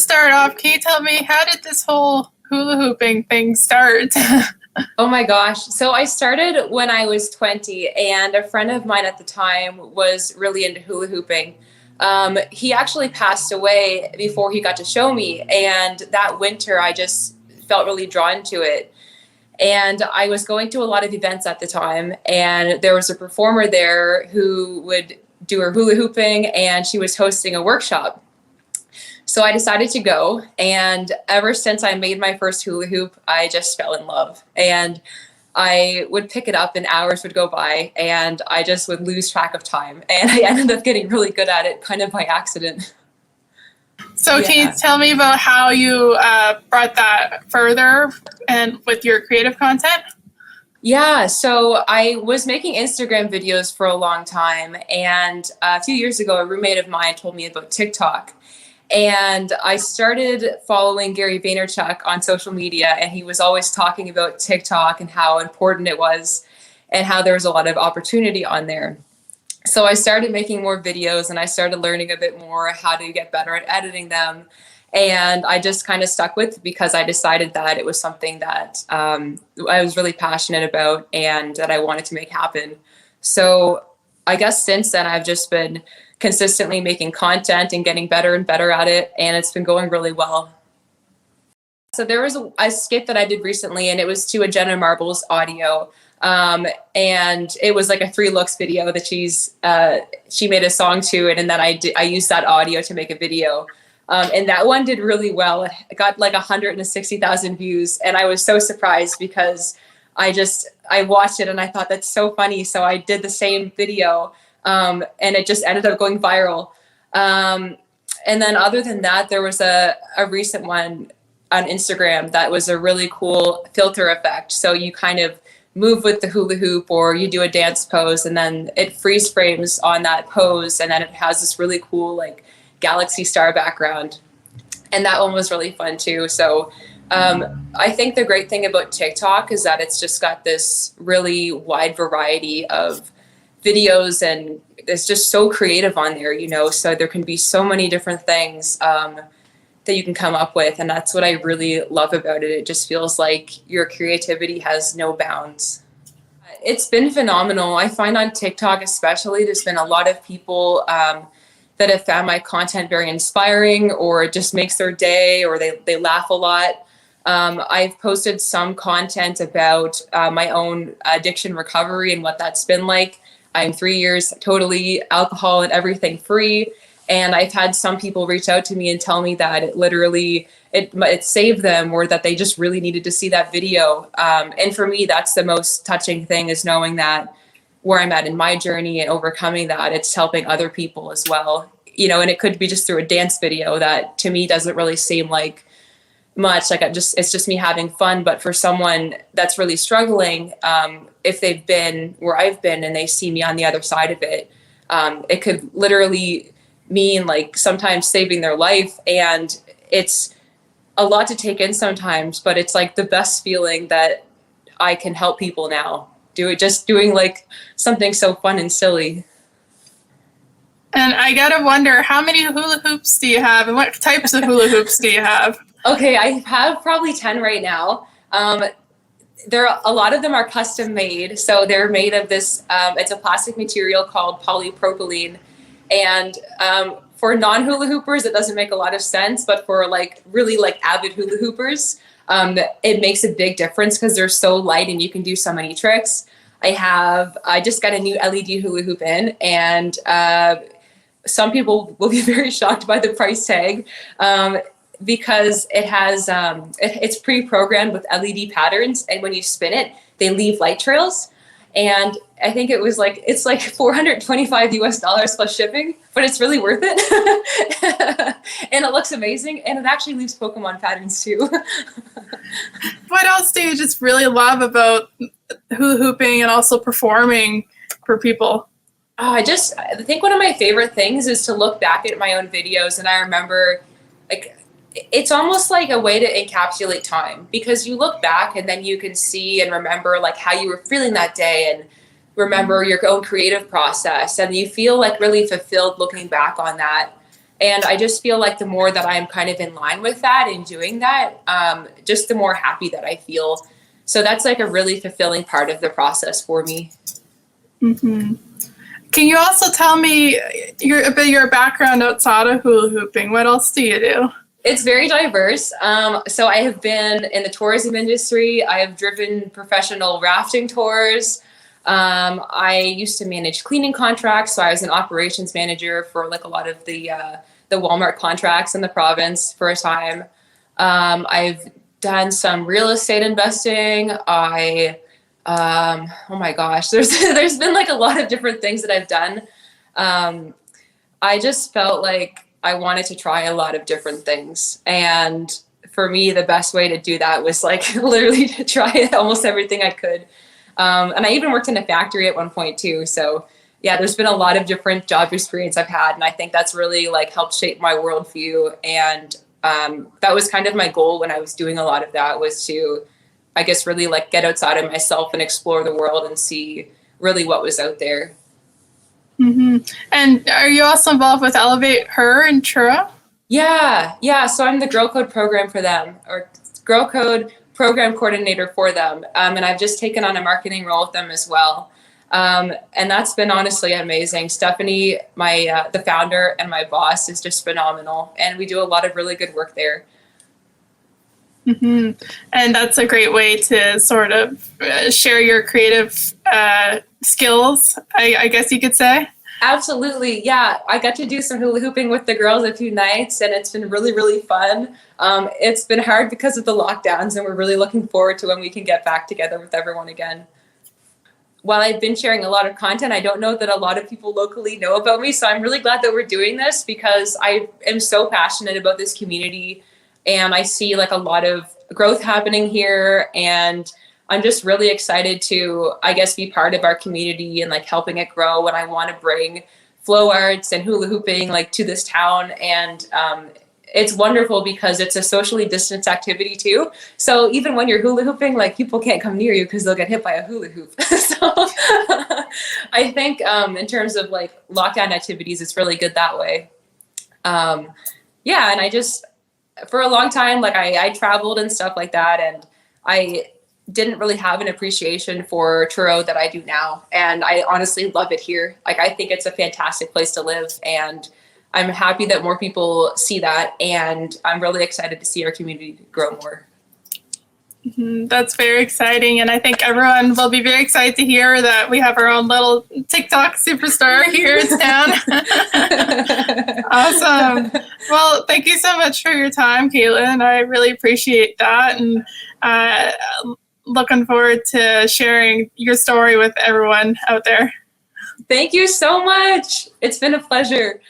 start off, can you tell me, how did this whole hula hooping thing start? Oh my gosh. So I started when I was 20, and a friend of mine at the time was really into hula hooping. He actually passed away before he got to show me. And that winter, I just felt really drawn to it. And I was going to a lot of events at the time, and there was a performer there who would do her hula hooping, and she was hosting a workshop. So I decided to go, and ever since I made my first hula hoop, I just fell in love. And I would pick it up and hours would go by, and I just would lose track of time. And I ended up getting really good at it kind of by accident. So can you tell me about how you brought that further and with your creative content? Yeah, so I was making Instagram videos for a long time, and a few years ago, a roommate of mine told me about TikTok. And I started following Gary Vaynerchuk on social media, and he was always talking about TikTok and how important it was and how there was a lot of opportunity on there. So I started making more videos, and I started learning a bit more how to get better at editing them. And I just kind of stuck with it because I decided that it was something that I was really passionate about and that I wanted to make happen. So I guess since then, I've just been consistently making content and getting better and better at it, and it's been going really well. So there was a skit that I did recently, and it was to a Jenna Marbles audio, and it was like a 3 looks video that she made a song to it, and then I used that audio to make a video, and that one did really well. It got like 160,000 views, and I was so surprised because I watched it and I thought, that's so funny, so I did the same video. And it just ended up going viral. And then other than that, there was a recent one on Instagram that was a really cool filter effect. So you kind of move with the hula hoop or you do a dance pose, and then it freeze frames on that pose, and then it has this really cool like galaxy star background. And that one was really fun too. So I think the great thing about TikTok is that it's just got this really wide variety of videos, and it's just so creative on there, so there can be so many different things that you can come up with, and that's what I really love about it. It just feels like your creativity has no bounds. It's been phenomenal. I find on TikTok especially, there's been a lot of people that have found my content very inspiring, or it just makes their day, or they laugh a lot. I've posted some content about my own addiction recovery and what that's been like. I'm 3 years totally alcohol and everything free. And I've had some people reach out to me and tell me that it saved them, or that they just really needed to see that video. And for me, that's the most touching thing, is knowing that where I'm at in my journey and overcoming that, it's helping other people as well. And it could be just through a dance video that to me doesn't really seem like much, like it's just me having fun. But for someone that's really struggling, if they've been where I've been and they see me on the other side of it, it could literally mean like sometimes saving their life. And it's a lot to take in sometimes, but it's like the best feeling that I can help people now doing like something so fun and silly. And I gotta wonder, how many hula hoops do you have, and what types of hula hoops do you have? Okay, I have probably 10 right now. A lot of them are custom made. So they're made of this, it's a plastic material called polypropylene. And for non-hula hoopers, it doesn't make a lot of sense. But for like really like avid hula hoopers, it makes a big difference because they're so light and you can do so many tricks. I just got a new LED hula hoop in, and some people will be very shocked by the price tag. Because it has it's pre-programmed with LED patterns, and when you spin it, they leave light trails. And I think it's like $425 plus shipping, but it's really worth it. And it looks amazing, and it actually leaves Pokemon patterns too. What else do you just really love about hula hooping and also performing for people? I think one of my favorite things is to look back at my own videos, and I remember like it's almost like a way to encapsulate time, because you look back and then you can see and remember like how you were feeling that day, and remember your own creative process, and you feel like really fulfilled looking back on that. And I just feel like the more that I'm kind of in line with that and doing that, just the more happy that I feel. So that's like a really fulfilling part of the process for me. Mm-hmm. Can you also tell me a bit of your background outside of hula hooping? What else do you do? It's very diverse. So I have been in the tourism industry. I have driven professional rafting tours. I used to manage cleaning contracts, so I was an operations manager for like a lot of the Walmart contracts in the province for a time. I've done some real estate investing. Oh my gosh, there's been like a lot of different things that I've done. I just felt like I wanted to try a lot of different things, and for me, the best way to do that was like literally to try almost everything I could. And I even worked in a factory at one point too. So yeah, there's been a lot of different job experience I've had. And I think that's really like helped shape my worldview. And that was kind of my goal when I was doing a lot of that, was to, I guess, really like get outside of myself and explore the world and see really what was out there. Mm-hmm. And are you also involved with Elevate Her in Truro? Yeah. So I'm the Girl Code program for them, or Girl Code program coordinator for them. And I've just taken on a marketing role with them as well. And that's been honestly amazing. Stephanie, the founder and my boss, is just phenomenal. And we do a lot of really good work there. Mm-hmm. And that's a great way to sort of share your creative skills, I guess you could say. Absolutely. Yeah. I got to do some hula hooping with the girls a few nights, and it's been really, really fun. It's been hard because of the lockdowns, and we're really looking forward to when we can get back together with everyone again. While I've been sharing a lot of content, I don't know that a lot of people locally know about me. So I'm really glad that we're doing this, because I am so passionate about this community, and I see like a lot of growth happening here, and I'm just really excited to, I guess, be part of our community and like helping it grow. And I want to bring flow arts and hula hooping like to this town. And it's wonderful because it's a socially distanced activity too. So even when you're hula hooping, like people can't come near you because they'll get hit by a hula hoop. So I think in terms of like lockdown activities, it's really good that way. Yeah, and I just, for a long time, like I traveled and stuff like that, and I didn't really have an appreciation for Truro that I do now. And I honestly love it here. Like, I think it's a fantastic place to live, and I'm happy that more people see that. And I'm really excited to see our community grow more. Mm-hmm. That's very exciting. And I think everyone will be very excited to hear that we have our own little TikTok superstar here in town. Awesome. Well, thank you so much for your time, Caitlin. I really appreciate that. And looking forward to sharing your story with everyone out there. Thank you so much. It's been a pleasure.